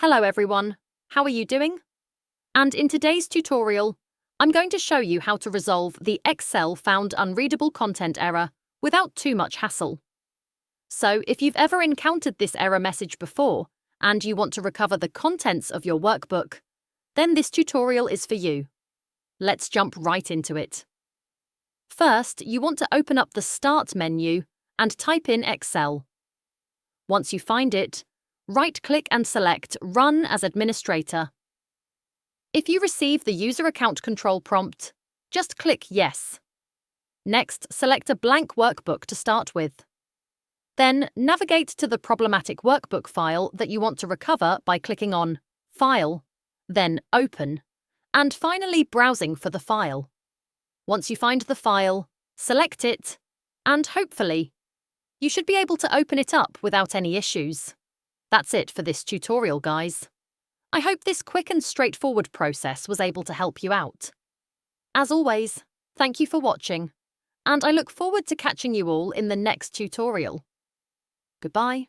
Hello everyone, how are you doing? And in today's tutorial, I'm going to show you how to resolve the Excel found unreadable content error without too much hassle. So if you've ever encountered this error message before and you want to recover the contents of your workbook, then this tutorial is for you. Let's jump right into it. First, you want to open up the Start menu and type in Excel. Once you find it, right-click and select Run as Administrator. If you receive the User Account Control prompt, just click Yes. Next, select a blank workbook to start with. Then, navigate to the problematic workbook file that you want to recover by clicking on File, then Open, and finally browsing for the file. Once you find the file, select it, and hopefully, you should be able to open it up without any issues. That's it for this tutorial, guys. I hope this quick and straightforward process was able to help you out. As always, thank you for watching, and I look forward to catching you all in the next tutorial. Goodbye.